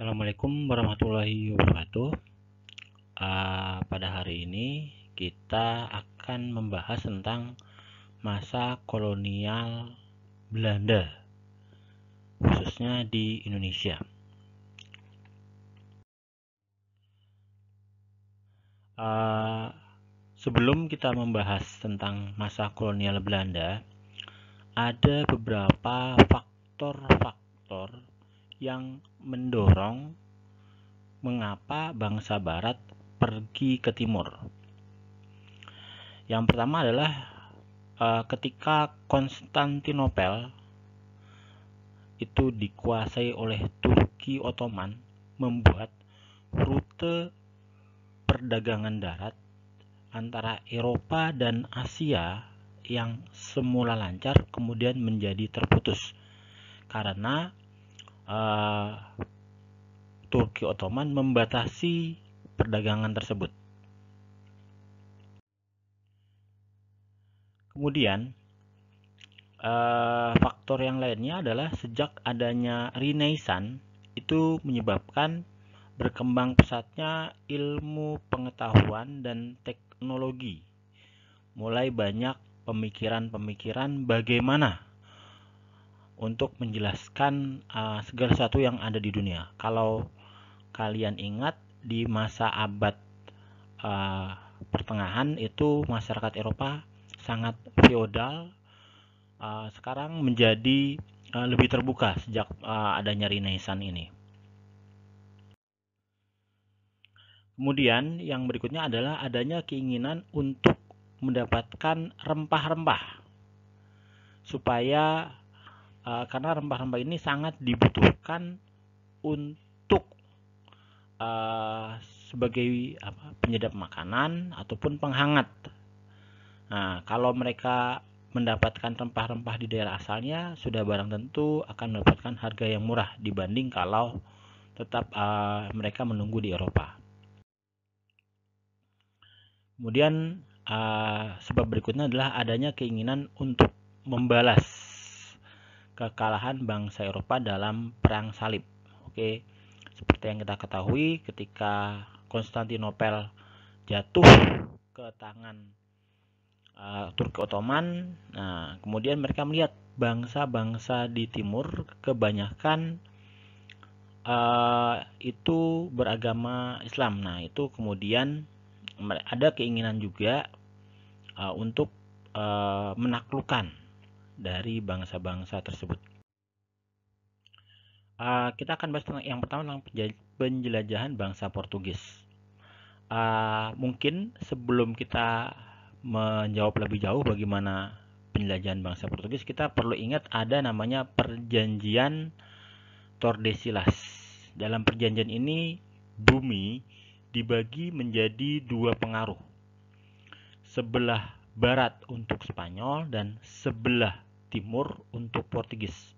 Assalamualaikum warahmatullahi wabarakatuh. Pada hari ini kita akan membahas tentang masa kolonial Belanda, khususnya di Indonesia. Sebelum kita membahas tentang masa kolonial Belanda, ada beberapa faktor-faktor yang mendorong mengapa bangsa Barat pergi ke timur. Yang pertama adalah ketika Konstantinopel itu dikuasai oleh Turki Ottoman, membuat rute perdagangan darat antara Eropa dan Asia yang semula lancar kemudian menjadi terputus karena Turki Ottoman membatasi perdagangan tersebut. Kemudian faktor yang lainnya adalah sejak adanya Renaissance itu menyebabkan berkembang pesatnya ilmu pengetahuan dan teknologi. Mulai banyak pemikiran-pemikiran bagaimana untuk menjelaskan segala sesuatu yang ada di dunia. Kalau kalian ingat di masa abad pertengahan itu masyarakat Eropa sangat feodal, sekarang menjadi lebih terbuka sejak adanya Renaissance ini. Kemudian yang berikutnya adalah adanya keinginan untuk mendapatkan rempah-rempah supaya karena rempah-rempah ini sangat dibutuhkan untuk sebagai penyedap makanan ataupun penghangat. Nah, kalau mereka mendapatkan rempah-rempah di daerah asalnya, sudah barang tentu akan mendapatkan harga yang murah dibanding kalau tetap mereka menunggu di Eropa. Kemudian sebab berikutnya adalah adanya keinginan untuk membalas kekalahan bangsa Eropa dalam perang salib. Oke. Seperti yang kita ketahui, ketika Konstantinopel jatuh ke tangan Turki Ottoman, nah kemudian mereka melihat bangsa-bangsa di timur kebanyakan itu beragama Islam. Nah itu kemudian ada keinginan juga untuk menaklukkan dari bangsa-bangsa tersebut. Kita akan bahas tentang yang pertama tentang penjelajahan bangsa Portugis. Mungkin sebelum kita menjawab lebih jauh bagaimana penjelajahan bangsa Portugis, kita perlu ingat ada namanya Perjanjian Tordesillas. Dalam perjanjian ini bumi dibagi menjadi dua pengaruh, sebelah barat untuk Spanyol dan sebelah timur untuk Portugis.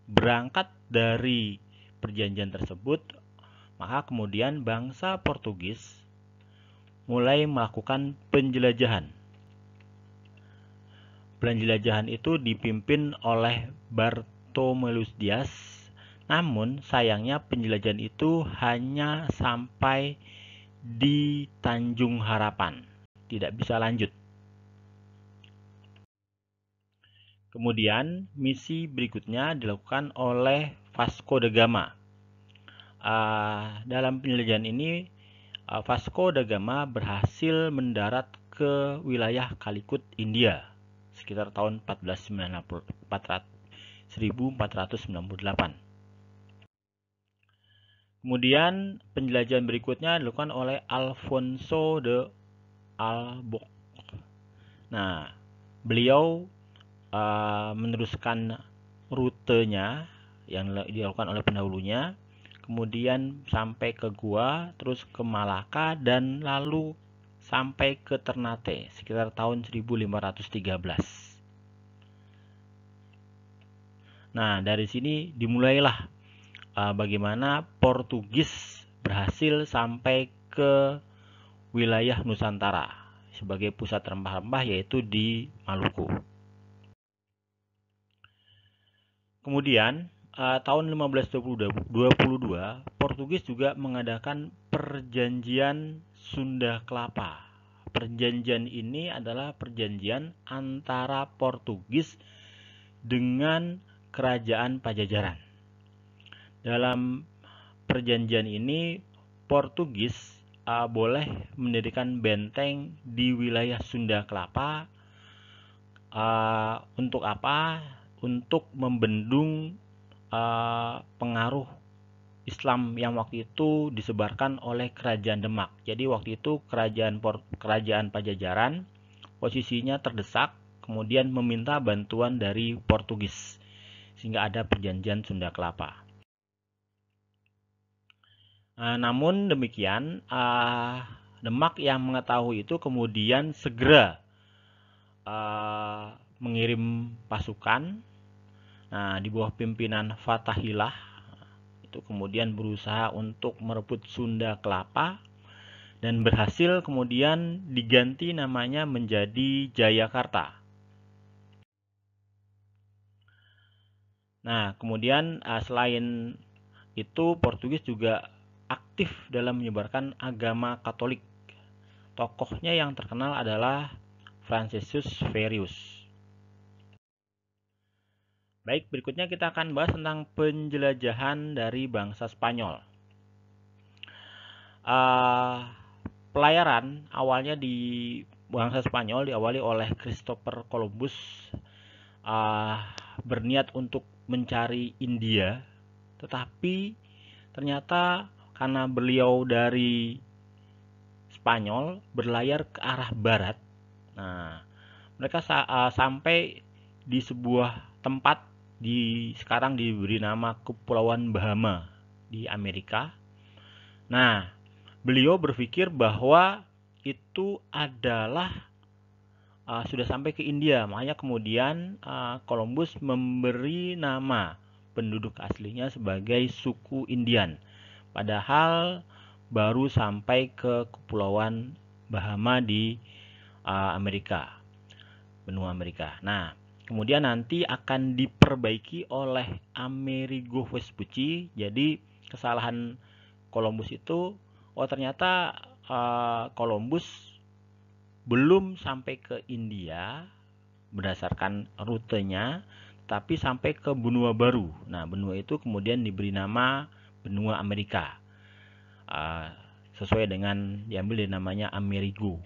Berangkat dari perjanjian tersebut, maka kemudian bangsa Portugis mulai melakukan penjelajahan. Penjelajahan itu dipimpin oleh Bartolomeu Dias, namun sayangnya penjelajahan itu hanya sampai di Tanjung Harapan, tidak bisa lanjut. Kemudian misi berikutnya dilakukan oleh Vasco da Gama. Dalam penjelajahan ini Vasco da Gama berhasil mendarat ke wilayah Calicut, India sekitar tahun 1498. Kemudian penjelajahan berikutnya dilakukan oleh Alfonso de Albuquerque. Nah, beliau meneruskan rutenya yang dilakukan oleh pendahulunya, kemudian sampai ke Goa, terus ke Malaka, dan lalu sampai ke Ternate sekitar tahun 1513. Nah, dari sini dimulailah bagaimana Portugis berhasil sampai ke wilayah Nusantara sebagai pusat rempah-rempah, yaitu di Maluku. Kemudian tahun 1522, Portugis juga mengadakan Perjanjian Sunda Kelapa. Perjanjian ini adalah perjanjian antara Portugis dengan Kerajaan Pajajaran. Dalam perjanjian ini, Portugis boleh mendirikan benteng di wilayah Sunda Kelapa. Untuk apa? Untuk membendung pengaruh Islam yang waktu itu disebarkan oleh Kerajaan Demak. Jadi waktu itu kerajaan Pajajaran posisinya terdesak, kemudian meminta bantuan dari Portugis, sehingga ada Perjanjian Sunda Kelapa. Namun demikian, Demak yang mengetahui itu kemudian segera mengirim pasukan. Di bawah pimpinan Fathaillah itu kemudian berusaha untuk merebut Sunda Kelapa dan berhasil kemudian diganti namanya menjadi Jayakarta. Kemudian selain itu Portugis juga aktif dalam menyebarkan agama Katolik. Tokohnya yang terkenal adalah Franciscus Ferrius. Baik, berikutnya kita akan bahas tentang penjelajahan dari bangsa Spanyol. Pelayaran awalnya di bangsa Spanyol diawali oleh Christopher Columbus, berniat untuk mencari India, tetapi ternyata karena beliau dari Spanyol berlayar ke arah barat, mereka sampai di sebuah tempat sekarang diberi nama Kepulauan Bahama di Amerika. Beliau berpikir bahwa itu adalah sudah sampai ke India, makanya kemudian Columbus memberi nama penduduk aslinya sebagai suku Indian, padahal baru sampai ke Kepulauan Bahama di Amerika, benua Amerika. Kemudian nanti akan diperbaiki oleh Amerigo Vespucci. Jadi kesalahan Columbus itu, ternyata Columbus belum sampai ke India berdasarkan rutenya, tapi sampai ke benua baru. Benua itu kemudian diberi nama benua Amerika, sesuai dengan diambil dari namanya Amerigo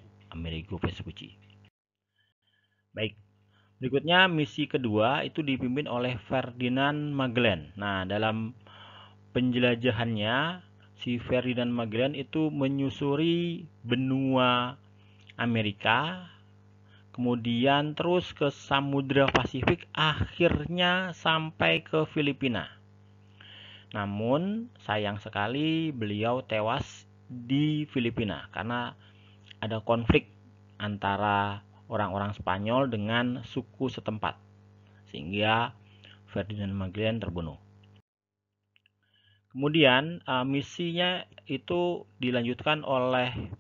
Vespucci. Baik. Berikutnya misi kedua itu dipimpin oleh Ferdinand Magellan. Dalam penjelajahannya si Ferdinand Magellan itu menyusuri benua Amerika, kemudian terus ke Samudra Pasifik, akhirnya sampai ke Filipina. Namun sayang sekali beliau tewas di Filipina karena ada konflik antara orang-orang Spanyol dengan suku setempat, sehingga Ferdinand Magellan terbunuh. Kemudian misinya itu dilanjutkan oleh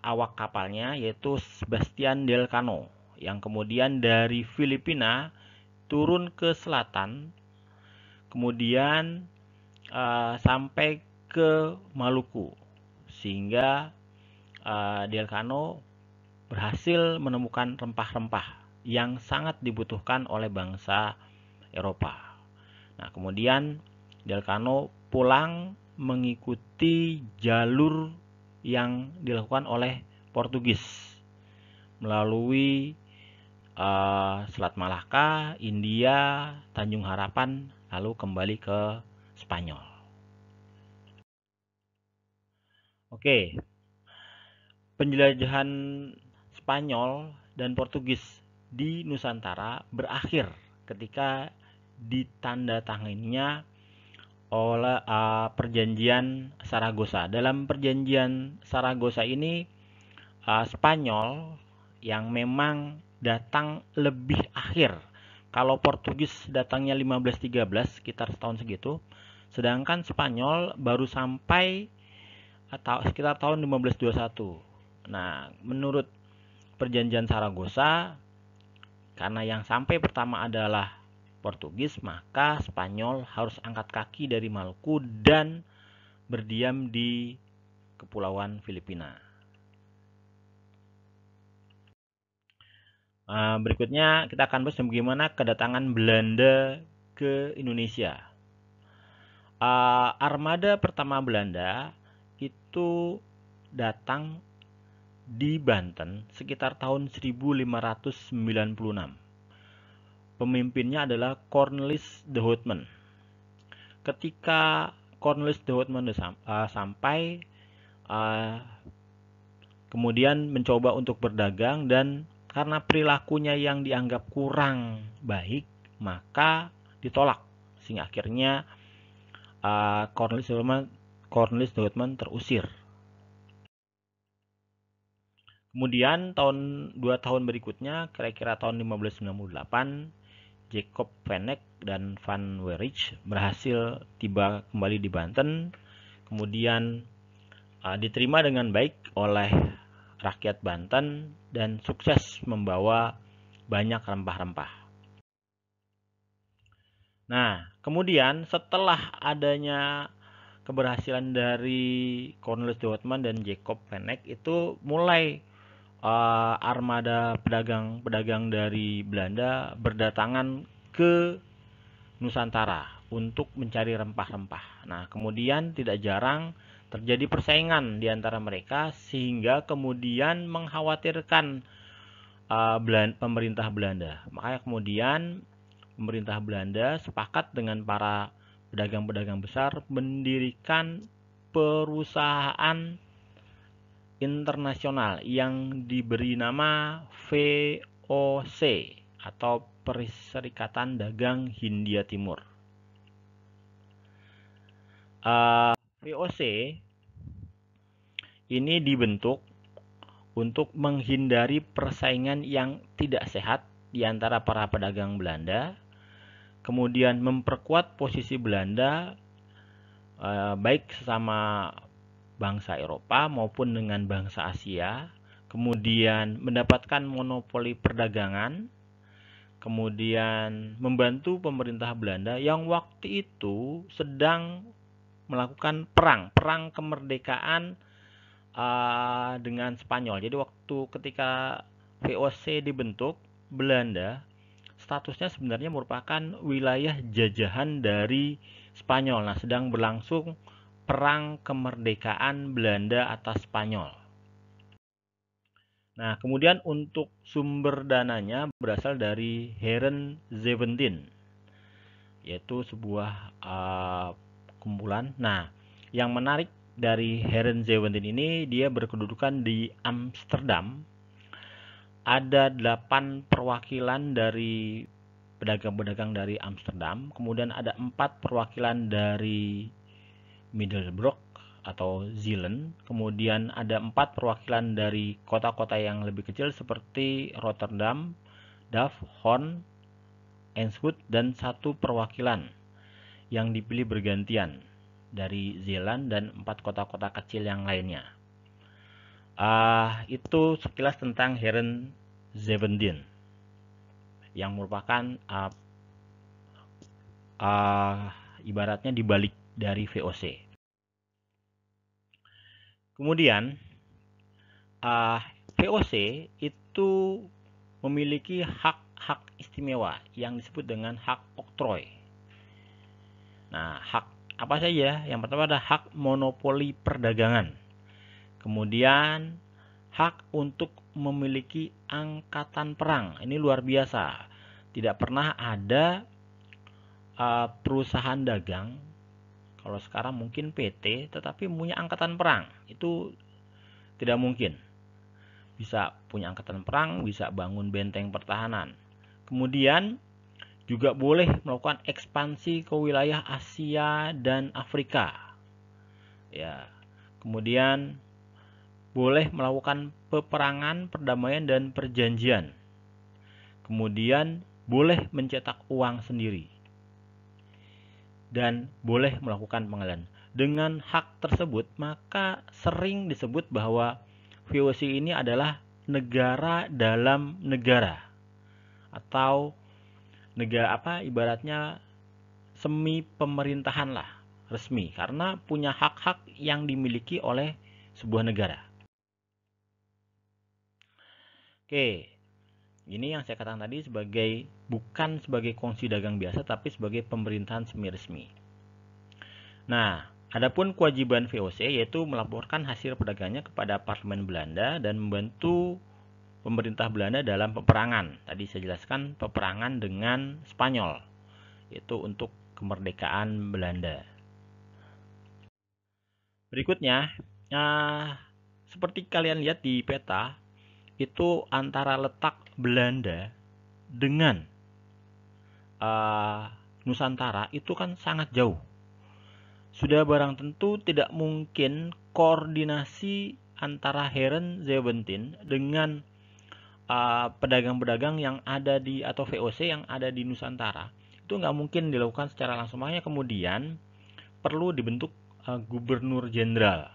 awak kapalnya, yaitu Sebastian del Cano, yang kemudian dari Filipina turun ke selatan, kemudian sampai ke Maluku, sehingga del Cano berhasil menemukan rempah-rempah yang sangat dibutuhkan oleh bangsa Eropa. Kemudian del Cano pulang mengikuti jalur yang dilakukan oleh Portugis melalui Selat Malaka, India, Tanjung Harapan, lalu kembali ke Spanyol. Oke. Penjelajahan Spanyol dan Portugis di Nusantara berakhir ketika ditandatanganinya oleh Perjanjian Saragossa. Dalam Perjanjian Saragossa ini Spanyol yang memang datang lebih akhir. Kalau Portugis datangnya 1513, sekitar setahun segitu, sedangkan Spanyol baru sampai sekitar tahun 1521. Menurut Perjanjian Saragossa, karena yang sampai pertama adalah Portugis, maka Spanyol harus angkat kaki dari Maluku dan berdiam di Kepulauan Filipina. Berikutnya kita akan bahas bagaimana kedatangan Belanda ke Indonesia. Armada pertama Belanda itu datang di Banten sekitar tahun 1596. Pemimpinnya adalah Cornelis de Houtman. Ketika Cornelis de Houtman sampai, kemudian mencoba untuk berdagang, dan karena perilakunya yang dianggap kurang baik, maka ditolak. Sehingga akhirnya Cornelis de Houtman terusir. Kemudian 2 tahun berikutnya, kira-kira tahun 1598, Jacob van Eyck dan Van Werich berhasil tiba kembali di Banten. Kemudian diterima dengan baik oleh rakyat Banten dan sukses membawa banyak rempah-rempah. Nah, kemudian setelah adanya keberhasilan dari Cornelis de Houtman dan Jacob van Eyck, itu mulai armada pedagang dari Belanda berdatangan ke Nusantara untuk mencari rempah-rempah. Nah, kemudian tidak jarang terjadi persaingan di antara mereka, sehingga kemudian mengkhawatirkan pemerintah Belanda. Makanya kemudian pemerintah Belanda sepakat dengan para pedagang-pedagang besar mendirikan perusahaan internasional yang diberi nama VOC atau Perserikatan Dagang Hindia Timur. VOC ini dibentuk untuk menghindari persaingan yang tidak sehat di antara para pedagang Belanda, kemudian memperkuat posisi Belanda baik sesama bangsa Eropa maupun dengan bangsa Asia, kemudian mendapatkan monopoli perdagangan, kemudian membantu pemerintah Belanda yang waktu itu sedang melakukan perang kemerdekaan dengan Spanyol. Jadi waktu ketika VOC dibentuk, Belanda statusnya sebenarnya merupakan wilayah jajahan dari Spanyol. Nah, sedang berlangsung perang kemerdekaan Belanda atas Spanyol. Nah, kemudian untuk sumber dananya berasal dari Heren 17, yaitu sebuah kumpulan. Nah, yang menarik dari Heren 17 ini, dia berkedudukan di Amsterdam. Ada 8 perwakilan dari pedagang-pedagang dari Amsterdam, kemudian ada 4 perwakilan dari Middelburg atau Zeeland, kemudian ada 4 perwakilan dari kota-kota yang lebih kecil seperti Rotterdam, Delft, Hoorn, Eindhoven, dan 1 perwakilan yang dipilih bergantian dari Zeeland dan 4 kota-kota kecil yang lainnya. Itu sekilas tentang Heren 17 yang merupakan ibaratnya dibalik dari VOC. Kemudian VOC itu memiliki hak-hak istimewa yang disebut dengan hak oktroy. Nah, hak apa saja? Yang pertama ada hak monopoli perdagangan. Kemudian hak untuk memiliki angkatan perang. Ini luar biasa. Tidak pernah ada perusahaan dagang, kalau sekarang mungkin PT, tetapi punya angkatan perang. Itu tidak mungkin. Bisa punya angkatan perang, bisa bangun benteng pertahanan. Kemudian juga boleh melakukan ekspansi ke wilayah Asia dan Afrika. Ya. Kemudian boleh melakukan peperangan, perdamaian, dan perjanjian. Kemudian boleh mencetak uang sendiri. Dan boleh melakukan pengadilan. Dengan hak tersebut, maka sering disebut bahwa VOC ini adalah negara dalam negara, atau negara ibaratnya semi pemerintahan lah, resmi, karena punya hak-hak yang dimiliki oleh sebuah negara. Oke, ini yang saya katakan tadi bukan sebagai kongsi dagang biasa, tapi sebagai pemerintahan semi resmi. Nah, adapun kewajiban VOC yaitu melaporkan hasil perdagangannya kepada Parlemen Belanda dan membantu pemerintah Belanda dalam peperangan. Tadi saya jelaskan peperangan dengan Spanyol, yaitu untuk kemerdekaan Belanda. Berikutnya, seperti kalian lihat di peta, itu antara letak Belanda dengan Nusantara itu kan sangat jauh. Sudah barang tentu tidak mungkin koordinasi antara Herren-Zeventin dengan pedagang-pedagang yang ada atau VOC yang ada di Nusantara. Itu nggak mungkin dilakukan secara langsung. Makanya kemudian perlu dibentuk Gubernur Jenderal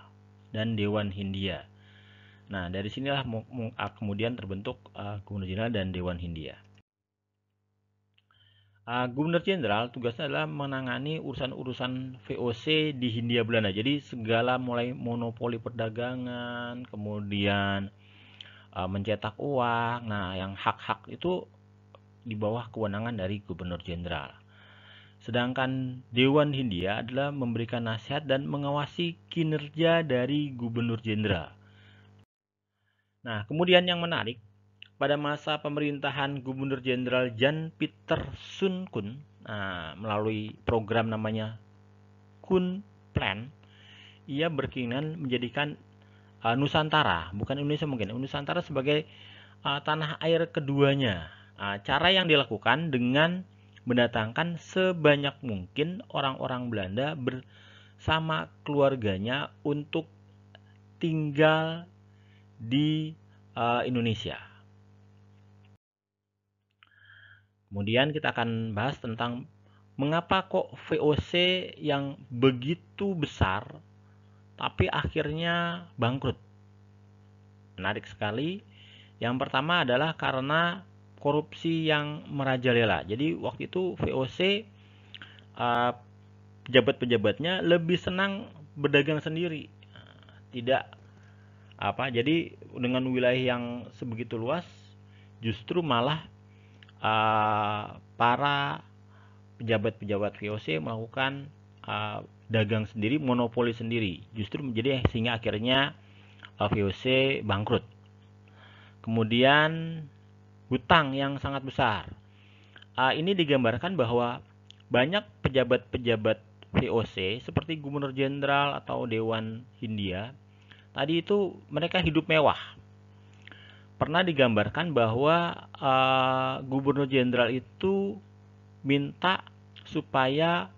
dan Dewan Hindia. Nah, dari sinilah kemudian terbentuk Gubernur Jenderal dan Dewan Hindia. Gubernur Jenderal tugasnya adalah menangani urusan-urusan VOC di Hindia Belanda. Jadi segala mulai monopoli perdagangan, kemudian mencetak uang. Nah, yang hak-hak itu di bawah kewenangan dari Gubernur Jenderal. Sedangkan Dewan Hindia adalah memberikan nasihat dan mengawasi kinerja dari Gubernur Jenderal. Nah, kemudian yang menarik, pada masa pemerintahan Gubernur Jenderal Jan Pieter Sun Kun, melalui program namanya Kun Plan, ia berkeinginan menjadikan Nusantara, bukan Indonesia mungkin, Nusantara sebagai tanah air keduanya. Cara yang dilakukan dengan mendatangkan sebanyak mungkin orang-orang Belanda bersama keluarganya untuk tinggal di Indonesia. Kemudian kita akan bahas tentang mengapa kok VOC yang begitu besar tapi akhirnya bangkrut. Menarik sekali. Yang pertama adalah karena korupsi yang merajalela. Jadi waktu itu VOC pejabat-pejabatnya lebih senang berdagang sendiri. Jadi dengan wilayah yang sebegitu luas justru malah para pejabat-pejabat VOC melakukan dagang sendiri, monopoli sendiri. Justru menjadi sehingga akhirnya VOC bangkrut. Kemudian hutang yang sangat besar. Ini digambarkan bahwa banyak pejabat-pejabat VOC seperti Gubernur Jenderal atau Dewan Hindia tadi itu mereka hidup mewah. Pernah digambarkan bahwa Gubernur Jenderal itu minta supaya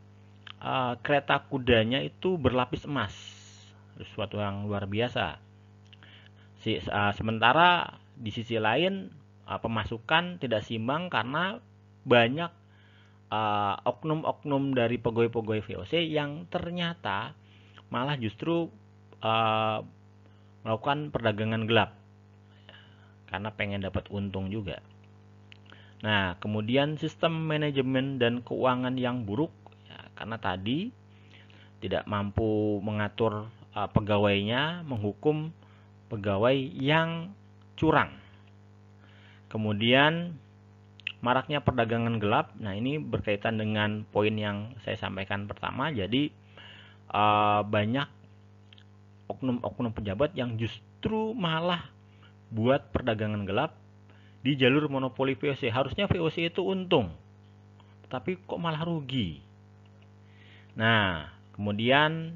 kereta kudanya itu berlapis emas, sesuatu yang luar biasa. Sementara di sisi lain pemasukan tidak seimbang karena banyak oknum-oknum dari pegawai-pegawai VOC yang ternyata malah justru melakukan perdagangan gelap karena pengen dapat untung juga. Nah, kemudian sistem manajemen dan keuangan yang buruk karena tadi tidak mampu mengatur pegawainya, menghukum pegawai yang curang. Kemudian maraknya perdagangan gelap. Nah, ini berkaitan dengan poin yang saya sampaikan pertama. Jadi banyak oknum-oknum pejabat yang justru malah buat perdagangan gelap di jalur monopoli VOC. Harusnya VOC itu untung, tapi kok malah rugi. Nah, kemudian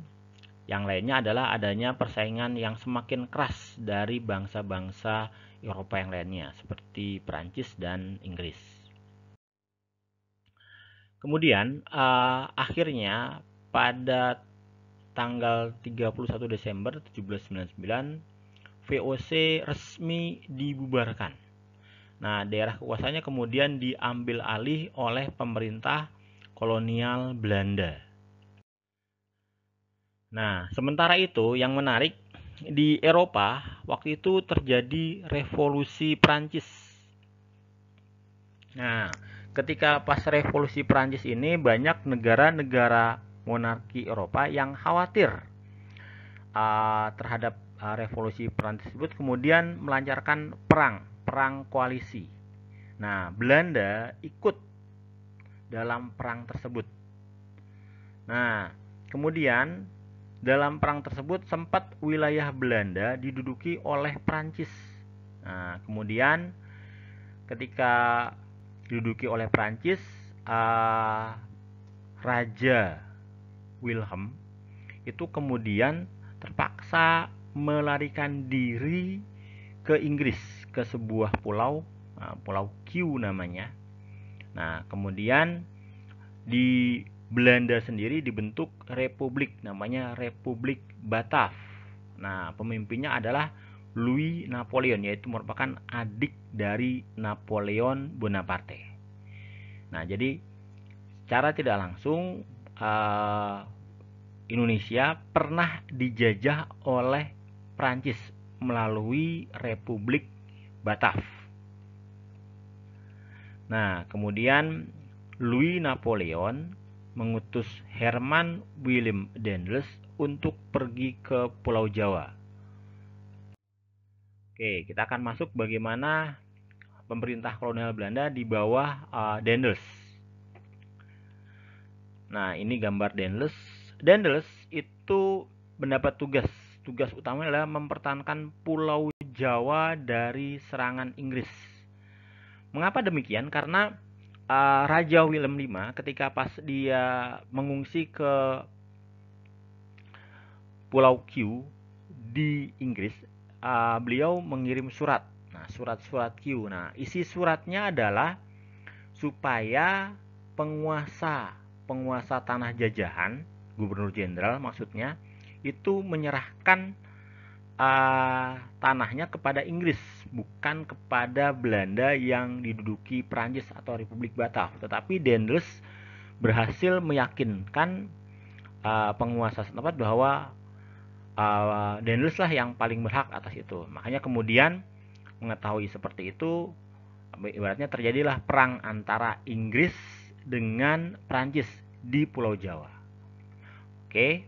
yang lainnya adalah adanya persaingan yang semakin keras dari bangsa-bangsa Eropa yang lainnya, seperti Prancis dan Inggris. Kemudian, akhirnya pada tanggal 31 Desember 1799, VOC resmi dibubarkan. Nah, daerah kekuasaannya kemudian diambil alih oleh pemerintah kolonial Belanda. Nah, sementara itu yang menarik di Eropa waktu itu terjadi revolusi Prancis. Nah, ketika pas revolusi Prancis ini banyak negara-negara monarki Eropa yang khawatir terhadap revolusi Prancis tersebut, kemudian melancarkan perang koalisi. Nah, Belanda ikut dalam perang tersebut. Nah, kemudian dalam perang tersebut sempat wilayah Belanda diduduki oleh Prancis. Nah, kemudian ketika diduduki oleh Prancis, Raja Wilhelm itu kemudian terpaksa melarikan diri ke Inggris, ke sebuah pulau, Pulau Q namanya. Nah, kemudian di Belanda sendiri dibentuk republik, namanya Republik Batav. Nah, pemimpinnya adalah Louis Napoleon, yaitu merupakan adik dari Napoleon Bonaparte. Nah, jadi secara tidak langsung Indonesia pernah dijajah oleh Prancis melalui Republik Batav. Nah, kemudian Louis Napoleon mengutus Herman Willem Daendels untuk pergi ke Pulau Jawa. Oke, kita akan masuk bagaimana pemerintah kolonial Belanda di bawah Daendels. Nah, ini gambar Daendels. Daendels itu mendapat tugas utamanya adalah mempertahankan Pulau Jawa dari serangan Inggris. Mengapa demikian? Karena Raja Willem V ketika pas dia mengungsi ke Pulau Q di Inggris, beliau mengirim surat. Nah, surat-surat Q. Nah, isi suratnya adalah supaya penguasa tanah jajahan, gubernur jenderal maksudnya, itu menyerahkan tanahnya kepada Inggris, bukan kepada Belanda yang diduduki Prancis atau Republik Batav. Tetapi Daendels berhasil meyakinkan penguasa setempat bahwa Daendels lah yang paling berhak atas itu. Makanya kemudian mengetahui seperti itu, ibaratnya terjadilah perang antara Inggris dengan Prancis di Pulau Jawa. Oke.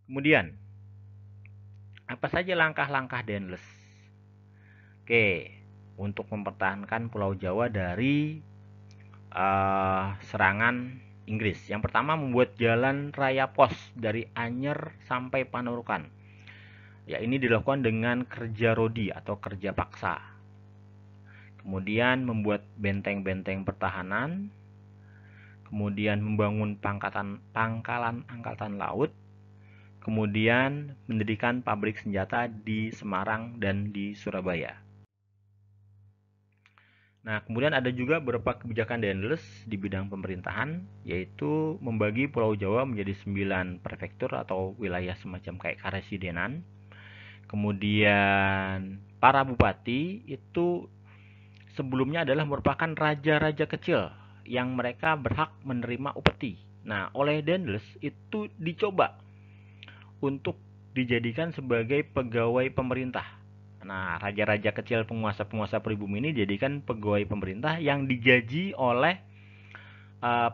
Kemudian apa saja langkah-langkah Daendels? Oke, untuk mempertahankan Pulau Jawa dari serangan Inggris. Yang pertama, membuat jalan raya pos dari Anyer sampai Panurukan. Ya, ini dilakukan dengan kerja rodi atau kerja paksa. Kemudian membuat benteng-benteng pertahanan. Kemudian membangun pangkalan angkatan laut. Kemudian mendirikan pabrik senjata di Semarang dan di Surabaya. Nah, kemudian ada juga beberapa kebijakan Daendels di bidang pemerintahan, yaitu membagi Pulau Jawa menjadi 9 prefektur atau wilayah semacam kayak karesidenan. Kemudian para bupati itu sebelumnya adalah merupakan raja-raja kecil yang mereka berhak menerima upeti. Nah, oleh Daendels itu dicoba untuk dijadikan sebagai pegawai pemerintah. Nah, raja-raja kecil, penguasa-penguasa pribumi ini dijadikan pegawai pemerintah yang digaji oleh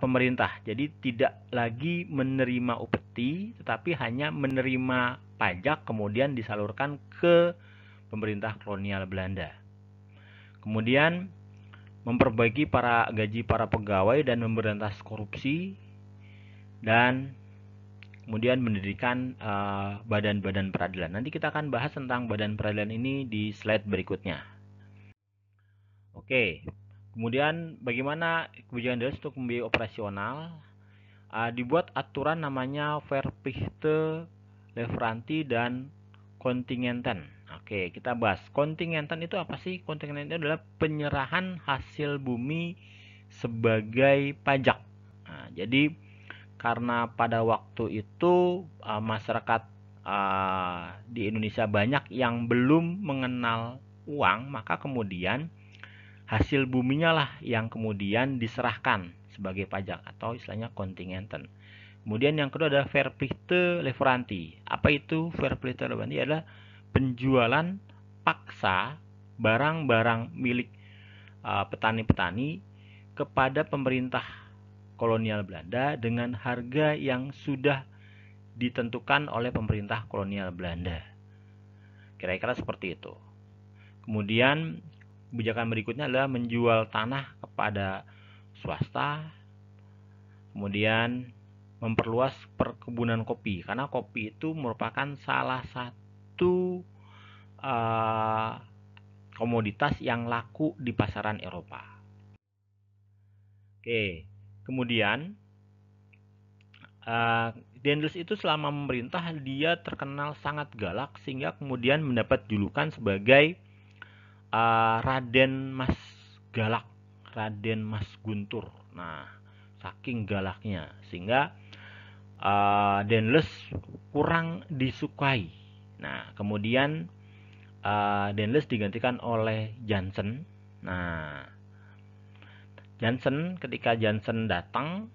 pemerintah. Jadi tidak lagi menerima upeti, tetapi hanya menerima pajak kemudian disalurkan ke pemerintah kolonial Belanda. Kemudian memperbaiki gaji para pegawai dan memberantas korupsi, dan kemudian mendirikan badan-badan peradilan. Nanti kita akan bahas tentang badan peradilan ini di slide berikutnya. Oke, kemudian bagaimana kebijakan Daendels untuk membiayai operasional? Dibuat aturan namanya Verplichte Leverantie dan Contingenten. Oke, kita bahas. Contingenten itu apa sih? Contingenten itu adalah penyerahan hasil bumi sebagai pajak. Nah, jadi karena pada waktu itu masyarakat di Indonesia banyak yang belum mengenal uang, maka kemudian hasil buminya lah yang kemudian diserahkan sebagai pajak atau istilahnya kontingenten. Kemudian yang kedua adalah Verplichte Leverantie. Apa itu Verplichte Leverantie? Adalah penjualan paksa barang-barang milik petani-petani kepada pemerintah kolonial Belanda dengan harga yang sudah ditentukan oleh pemerintah kolonial Belanda. Kira-kira seperti itu. Kemudian kebijakan berikutnya adalah menjual tanah kepada swasta, kemudian memperluas perkebunan kopi, karena kopi itu merupakan salah satu komoditas yang laku di pasaran Eropa. Oke, kemudian Daendels itu selama memerintah dia terkenal sangat galak sehingga kemudian mendapat julukan sebagai Raden Mas Galak, Raden Mas Guntur. Nah, saking galaknya sehingga Daendels kurang disukai. Nah, kemudian Daendels digantikan oleh Jansen. Nah, Jansen, ketika Jansen datang,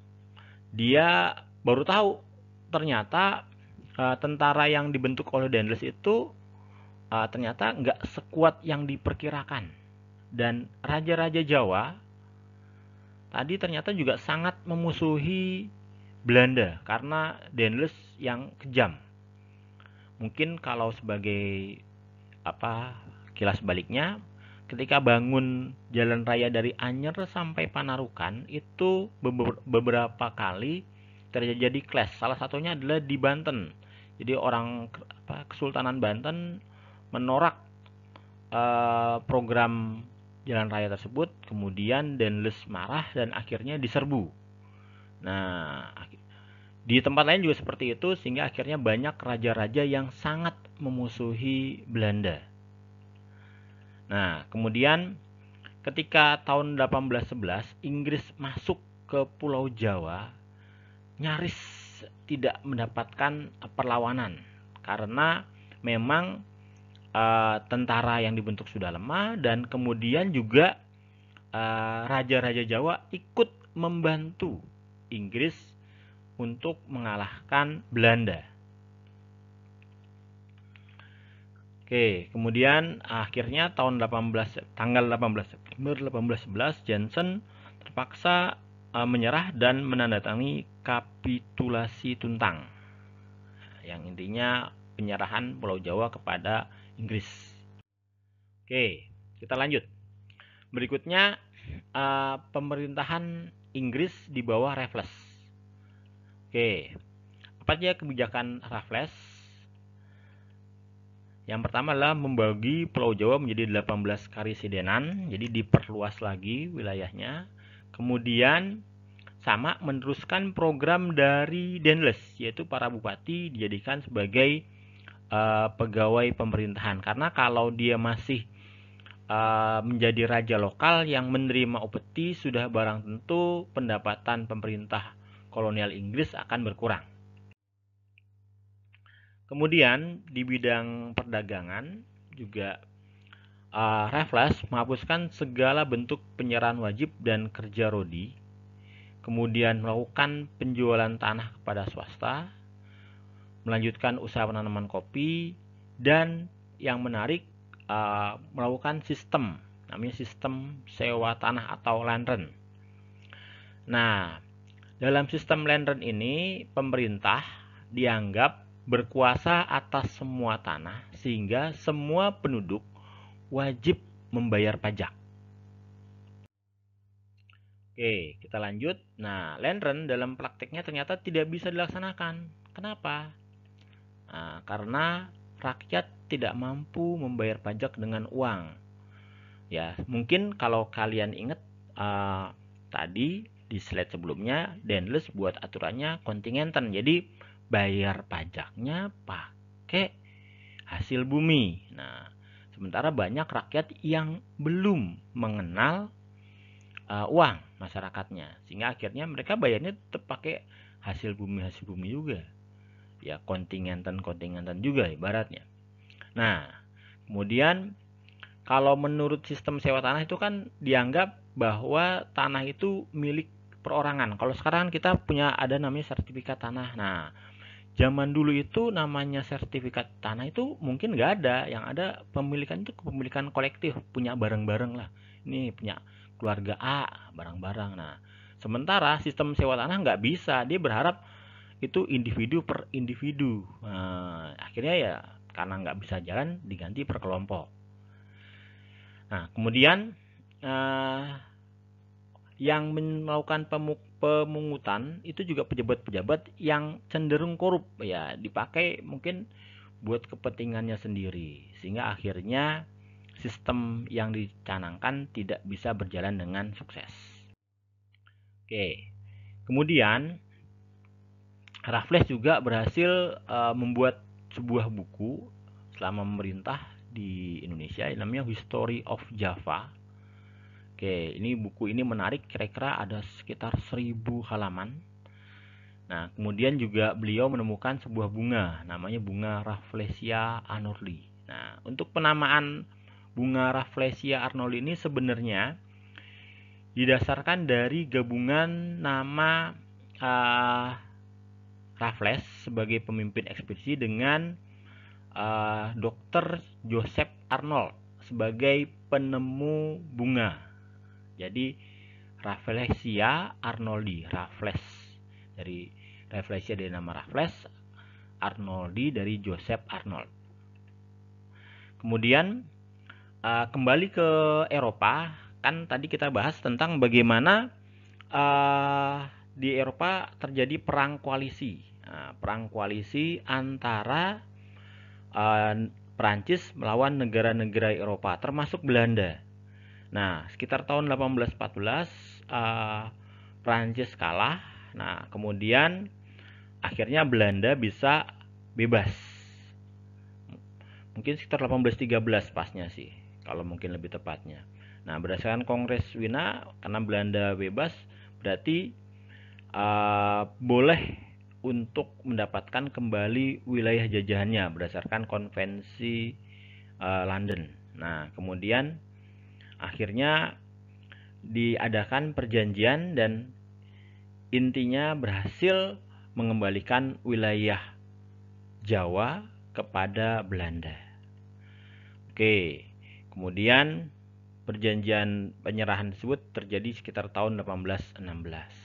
dia baru tahu ternyata tentara yang dibentuk oleh Daendels itu ternyata nggak sekuat yang diperkirakan. Dan raja-raja Jawa tadi ternyata juga sangat memusuhi Belanda karena Daendels yang kejam. Mungkin kalau sebagai kilas baliknya, ketika bangun jalan raya dari Anyer sampai Panarukan itu beberapa kali terjadi clash. Salah satunya adalah di Banten. Jadi Kesultanan Banten menolak program jalan raya tersebut, kemudian Daendels marah dan akhirnya diserbu. Nah, di tempat lain juga seperti itu sehingga akhirnya banyak raja-raja yang sangat memusuhi Belanda. Nah, kemudian ketika tahun 1811 Inggris masuk ke Pulau Jawa, nyaris tidak mendapatkan perlawanan karena memang tentara yang dibentuk sudah lemah dan kemudian juga raja-raja Jawa ikut membantu Inggris untuk mengalahkan Belanda. Oke, kemudian akhirnya tanggal 18 September 1811 Jansen terpaksa menyerah dan menandatangani kapitulasi Tuntang. Yang intinya penyerahan Pulau Jawa kepada Inggris. Oke, kita lanjut. Berikutnya pemerintahan Inggris di bawah Raffles. Oke, apa aja kebijakan Raffles? Yang pertama adalah membagi Pulau Jawa menjadi 18 karisidenan, jadi diperluas lagi wilayahnya. Kemudian sama meneruskan program dari Daendels, yaitu para bupati dijadikan sebagai pegawai pemerintahan. Karena kalau dia masih menjadi raja lokal yang menerima upeti, sudah barang tentu pendapatan pemerintah kolonial Inggris akan berkurang. Kemudian di bidang perdagangan juga Raffles menghapuskan segala bentuk penyerahan wajib dan kerja rodi, kemudian melakukan penjualan tanah kepada swasta, melanjutkan usaha penanaman kopi, dan yang menarik melakukan sistem, namanya sistem sewa tanah atau land rent. Nah, dalam sistem land rent ini pemerintah dianggap berkuasa atas semua tanah sehingga semua penduduk wajib membayar pajak. Oke, kita lanjut. Nah, land rent dalam prakteknya ternyata tidak bisa dilaksanakan. Kenapa? Nah, karena rakyat tidak mampu membayar pajak dengan uang. Ya, mungkin kalau kalian ingat tadi di slide sebelumnya, Daendels buat aturannya kontingenten. Jadi bayar pajaknya pakai hasil bumi. Nah, sementara banyak rakyat yang belum mengenal uang masyarakatnya, sehingga akhirnya mereka bayarnya tetap pakai hasil bumi juga. Ya, kontingenten juga ibaratnya. Nah, kemudian kalau menurut sistem sewa tanah itu kan dianggap bahwa tanah itu milik perorangan. Kalau sekarang kita punya ada namanya sertifikat tanah. Nah, zaman dulu itu namanya sertifikat tanah itu mungkin nggak ada. Yang ada pemilikan itu kepemilikan kolektif, punya bareng-bareng lah. ini punya keluarga A barang-barang. Nah, sementara sistem sewa tanah nggak bisa, dia berharap itu individu per individu. Nah, akhirnya ya karena nggak bisa jalan diganti per kelompok. Nah, kemudian yang melakukan pemungutan itu juga pejabat-pejabat yang cenderung korup, ya dipakai mungkin buat kepentingannya sendiri, sehingga akhirnya sistem yang dicanangkan tidak bisa berjalan dengan sukses. Oke, kemudian Raffles juga berhasil membuat sebuah buku selama memerintah di Indonesia yang namanya History of Java. Oke, ini buku ini menarik, kira-kira ada sekitar 1000 halaman. Nah, kemudian juga beliau menemukan sebuah bunga, namanya bunga Rafflesia arnoldi. Nah, untuk penamaan bunga Rafflesia arnoldi ini sebenarnya didasarkan dari gabungan nama Raffles sebagai pemimpin ekspedisi dengan Dr. Joseph Arnold sebagai penemu bunga. Jadi Rafflesia arnoldi, Raffles dari Rafflesia dari nama Raffles, Arnoldi dari Joseph Arnold. Kemudian kembali ke Eropa, kan tadi kita bahas tentang bagaimana di Eropa terjadi perang koalisi. Perang koalisi antara Prancis melawan negara-negara Eropa, termasuk Belanda. Nah, sekitar tahun 1814 Prancis kalah. Nah, kemudian akhirnya Belanda bisa bebas. Mungkin sekitar 1813 pasnya sih, kalau mungkin lebih tepatnya. Nah, berdasarkan Kongres Wina, karena Belanda bebas, berarti boleh untuk mendapatkan kembali wilayah jajahannya berdasarkan konvensi London. Nah, kemudian akhirnya diadakan perjanjian dan intinya berhasil mengembalikan wilayah Jawa kepada Belanda. Oke, kemudian perjanjian penyerahan tersebut terjadi sekitar tahun 1816.